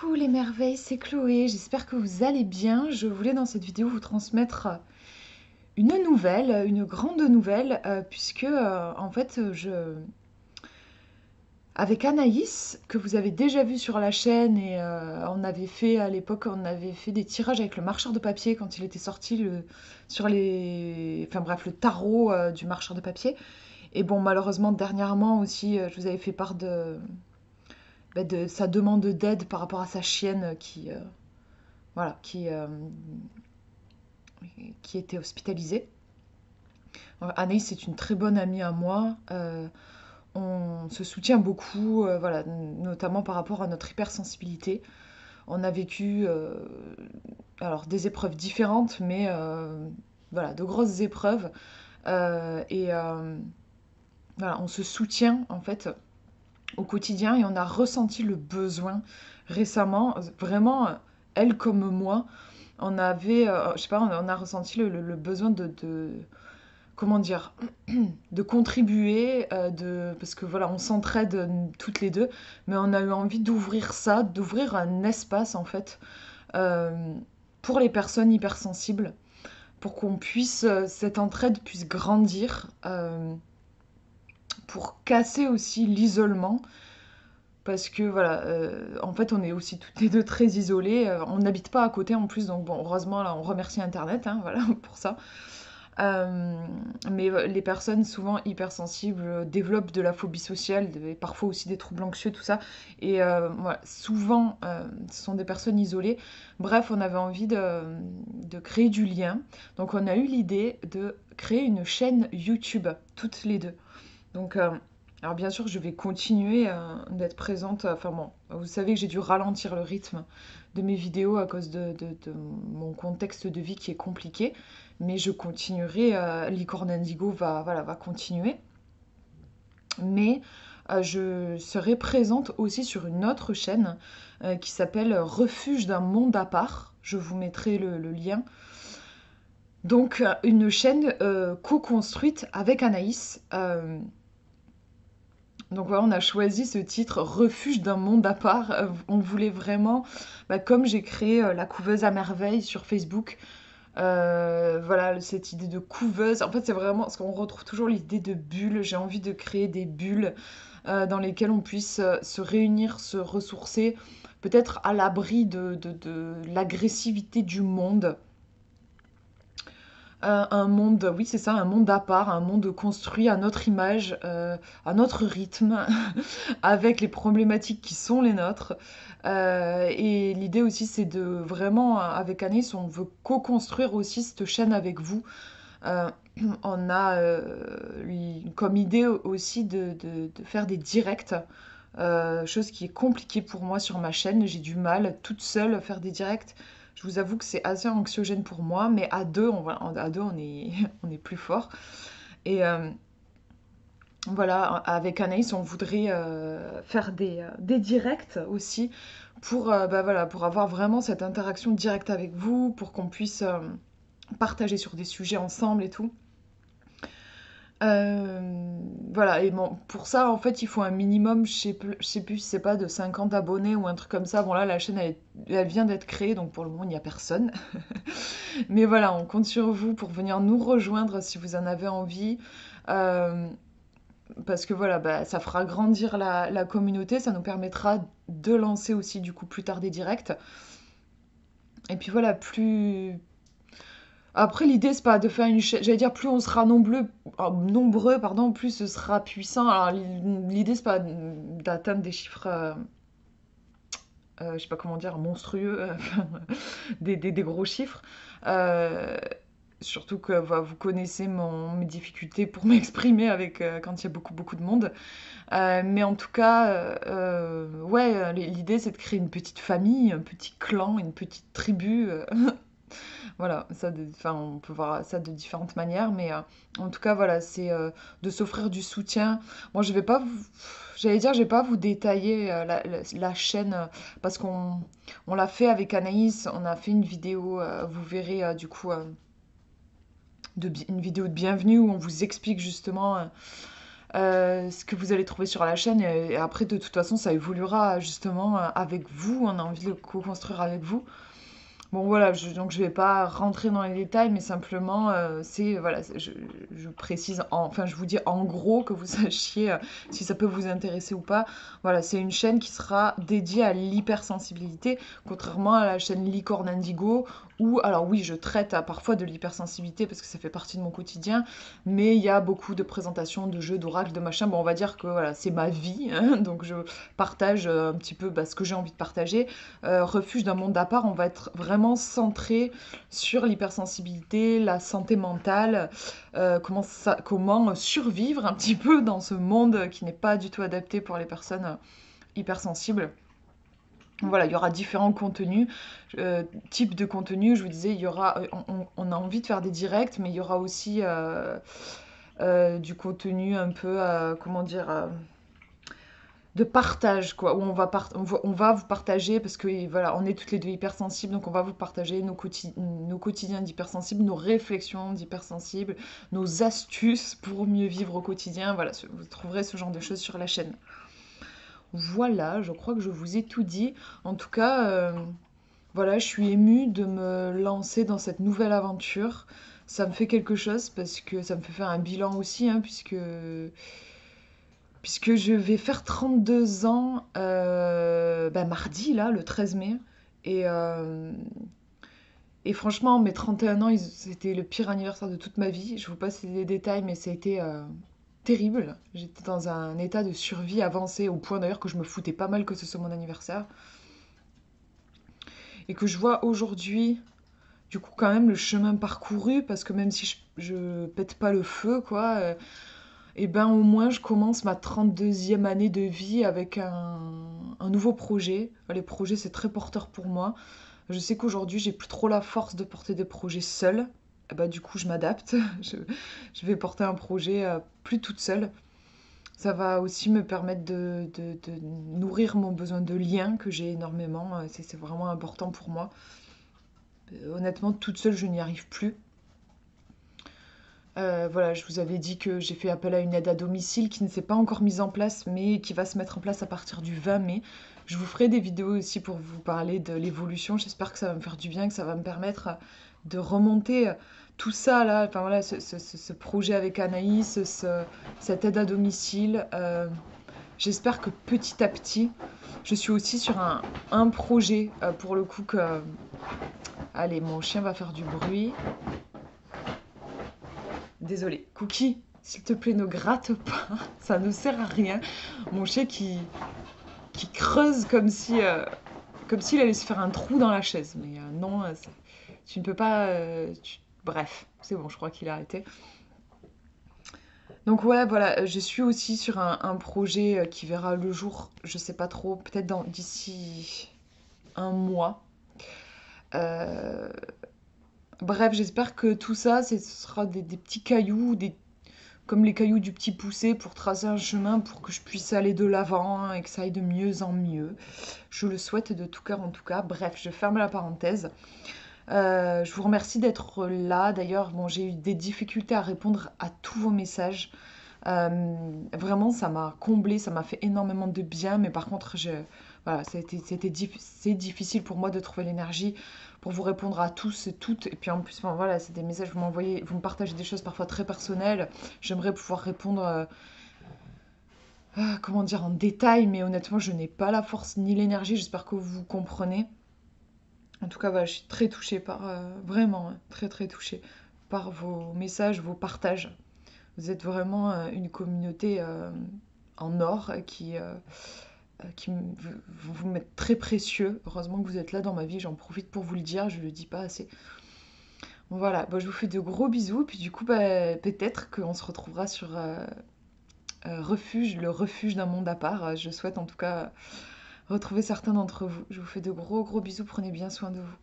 Coucou les merveilles, c'est Chloé, j'espère que vous allez bien. Je voulais dans cette vidéo vous transmettre une nouvelle, une grande nouvelle, puisque en fait avec Anaïs, que vous avez déjà vu sur la chaîne, et on avait fait à l'époque, on avait fait des tirages avec le marcheur de papier quand il était sorti sur les... Enfin bref, le tarot du marcheur de papier. Et bon, malheureusement, dernièrement aussi, je vous avais fait part de sa demande d'aide par rapport à sa chienne voilà, qui était hospitalisée. Anaïs est une très bonne amie à moi. On se soutient beaucoup, voilà, notamment par rapport à notre hypersensibilité. On a vécu alors des épreuves différentes, mais voilà, de grosses épreuves. Et voilà, on se soutient en fait au quotidien et on a ressenti le besoin récemment, vraiment, elle comme moi, on avait, je sais pas, on a ressenti le besoin comment dire, de contribuer, parce que voilà, on s'entraide toutes les deux, mais on a eu envie d'ouvrir ça, d'ouvrir un espace en fait euh, pour les personnes hypersensibles, pour qu'on puisse, cette entraide puisse grandir, pour casser aussi l'isolement. Parce que voilà, en fait, on est aussi toutes les deux très isolées. On n'habite pas à côté en plus, donc bon, heureusement, là, on remercie Internet, hein, voilà, pour ça. Euh, mais les personnes souvent hypersensibles développent de la phobie sociale, et parfois aussi des troubles anxieux, tout ça. Et voilà, souvent, ce sont des personnes isolées. Bref, on avait envie de créer du lien. Donc, on a eu l'idée de créer une chaîne YouTube, toutes les deux. Donc, alors bien sûr, je vais continuer d'être présente. Enfin bon, vous savez que j'ai dû ralentir le rythme de mes vidéos à cause de mon contexte de vie qui est compliqué, mais je continuerai. Licorne Indigo voilà, va continuer, mais je serai présente aussi sur une autre chaîne qui s'appelle Refuge d'un monde à part. Je vous mettrai le lien. Donc, une chaîne co-construite avec Anaïs. Donc voilà, on a choisi ce titre Refuge d'un monde à part. On voulait vraiment, comme j'ai créé la couveuse à merveille sur Facebook, voilà, cette idée de couveuse. En fait, c'est vraiment, parce qu'on retrouve toujours l'idée de bulles. J'ai envie de créer des bulles dans lesquelles on puisse se réunir, se ressourcer, peut-être à l'abri de l'agressivité du monde. Un monde, oui, c'est ça, un monde à part, un monde construit à notre image, à notre rythme, avec les problématiques qui sont les nôtres. Et l'idée aussi, c'est de vraiment, avec Anis, on veut co-construire aussi cette chaîne avec vous. Euh, on a comme idée aussi de faire des directs, chose qui est compliquée pour moi sur ma chaîne. J'ai du mal toute seule à faire des directs. Je vous avoue que c'est assez anxiogène pour moi, mais à deux, à deux, on est, on est plus fort. Et voilà, avec Anaïs, on voudrait faire des directs aussi pour, voilà, pour avoir vraiment cette interaction directe avec vous, pour qu'on puisse partager sur des sujets ensemble et tout. Voilà, et bon, pour ça, en fait, il faut un minimum, je sais plus si c'est pas de 50 abonnés ou un truc comme ça. Bon, là, la chaîne, elle vient d'être créée, donc pour le moment, il n'y a personne. Mais voilà, on compte sur vous pour venir nous rejoindre si vous en avez envie. Euh, Parce que voilà, ça fera grandir la communauté, ça nous permettra de lancer aussi, du coup, plus tard des directs. Et puis voilà, plus, après, l'idée, c'est pas de faire une chaîne. J'allais dire, plus on sera nombreux, pardon, plus ce sera puissant. Alors, l'idée, c'est pas d'atteindre des chiffres, je sais pas comment dire, monstrueux, des gros chiffres. Euh, Surtout que vous connaissez mes difficultés pour m'exprimer avec quand il y a beaucoup, beaucoup de monde. Mais en tout cas, ouais, l'idée, c'est de créer une petite famille, un petit clan, une petite tribu. Voilà, enfin, on peut voir ça de différentes manières, mais en tout cas, voilà, c'est de s'offrir du soutien. Moi, je vais pas vous, j'allais dire, je vais pas vous détailler la chaîne parce on l'a fait avec Anaïs, on a fait une vidéo, vous verrez du coup une vidéo de bienvenue où on vous explique justement ce que vous allez trouver sur la chaîne. Et après, de toute façon, ça évoluera justement avec vous. On a envie de le co-construire avec vous. Bon voilà, donc je vais pas rentrer dans les détails, mais simplement, voilà, je précise, enfin je vous dis en gros que vous sachiez si ça peut vous intéresser ou pas. Voilà, c'est une chaîne qui sera dédiée à l'hypersensibilité, contrairement à la chaîne Licorne Indigo, où, alors oui, je traite parfois de l'hypersensibilité parce que ça fait partie de mon quotidien, mais il y a beaucoup de présentations, de jeux, d'oracles, de machin. Bon, on va dire que voilà, c'est ma vie, hein, donc je partage un petit peu ce que j'ai envie de partager. Refuge d'un monde à part, on va être vraiment centré sur l'hypersensibilité, la santé mentale, comment survivre un petit peu dans ce monde qui n'est pas du tout adapté pour les personnes hypersensibles. Voilà, il y aura différents contenus, types de contenus. Je vous disais, il y aura, on a envie de faire des directs, mais il y aura aussi du contenu un peu, comment dire, de partage, quoi, où on va vous partager, parce que voilà, on est toutes les deux hypersensibles, donc on va vous partager nos quotidiens d'hypersensibles, nos réflexions d'hypersensibles, nos astuces pour mieux vivre au quotidien. Voilà, vous trouverez ce genre de choses sur la chaîne. Voilà, je crois que je vous ai tout dit. En tout cas, voilà, je suis émue de me lancer dans cette nouvelle aventure. Ça me fait quelque chose parce que ça me fait faire un bilan aussi, hein, puisque je vais faire 32 ans mardi, là, le 13 mai. Et, euh, et franchement, mes 31 ans, c'était le pire anniversaire de toute ma vie. Je vous passe les détails, mais ça a été terrible. J'étais dans un état de survie avancé, au point d'ailleurs que je me foutais pas mal que ce soit mon anniversaire. Et que je vois aujourd'hui, du coup, quand même, le chemin parcouru, parce que même si je pète pas le feu, quoi, et ben au moins je commence ma 32e année de vie avec un nouveau projet. Les projets, c'est très porteur pour moi. Je sais qu'aujourd'hui, j'ai plus trop la force de porter des projets seule. Et ben, du coup, je m'adapte. Je vais porter un projet plus toute seule. Ça va aussi me permettre de nourrir mon besoin de lien que j'ai énormément. C'est vraiment important pour moi. Honnêtement, toute seule, je n'y arrive plus. Voilà, je vous avais dit que j'ai fait appel à une aide à domicile qui ne s'est pas encore mise en place, mais qui va se mettre en place à partir du 20 mai. Je vous ferai des vidéos aussi pour vous parler de l'évolution. J'espère que ça va me faire du bien, que ça va me permettre de remonter tout ça là. Enfin voilà, ce projet avec Anaïs, cette aide à domicile. J'espère que petit à petit, je suis aussi sur un projet pour le coup que... Allez, mon chien va faire du bruit. Désolée. Cookie, s'il te plaît, ne gratte pas. Ça ne sert à rien. Mon chien qui creuse comme s'il allait se faire un trou dans la chaise. Mais non, tu ne peux pas... Bref, c'est bon, je crois qu'il a arrêté. Donc ouais, voilà, je suis aussi sur un projet qui verra le jour, je sais pas trop, peut-être d'ici un mois. Euh, Bref, j'espère que tout ça, ce sera des petits cailloux, comme les cailloux du petit poussé pour tracer un chemin pour que je puisse aller de l'avant et que ça aille de mieux en mieux. Je le souhaite de tout cœur en tout cas. Bref, je ferme la parenthèse. Je vous remercie d'être là. D'ailleurs, bon, j'ai eu des difficultés à répondre à tous vos messages. Vraiment, ça m'a comblé, ça m'a fait énormément de bien. Mais par contre, voilà, c'est difficile pour moi de trouver l'énergie pour vous répondre à tous et toutes. Et puis en plus, enfin, voilà, c'est des messages, vous m'envoyez, vous me partagez des choses parfois très personnelles. J'aimerais pouvoir répondre, comment dire, en détail, mais honnêtement, je n'ai pas la force ni l'énergie. J'espère que vous comprenez. En tout cas, voilà, je suis très touchée par, vraiment, hein, très très touchée par vos messages, vos partages. Vous êtes vraiment une communauté en or qui vous m'êtes très précieux. Heureusement que vous êtes là dans ma vie, j'en profite pour vous le dire, je ne le dis pas assez. Bon, voilà, bon, je vous fais de gros bisous, puis du coup, peut-être qu'on se retrouvera sur le refuge d'un monde à part. Je souhaite en tout cas retrouver certains d'entre vous. Je vous fais de gros gros bisous, prenez bien soin de vous.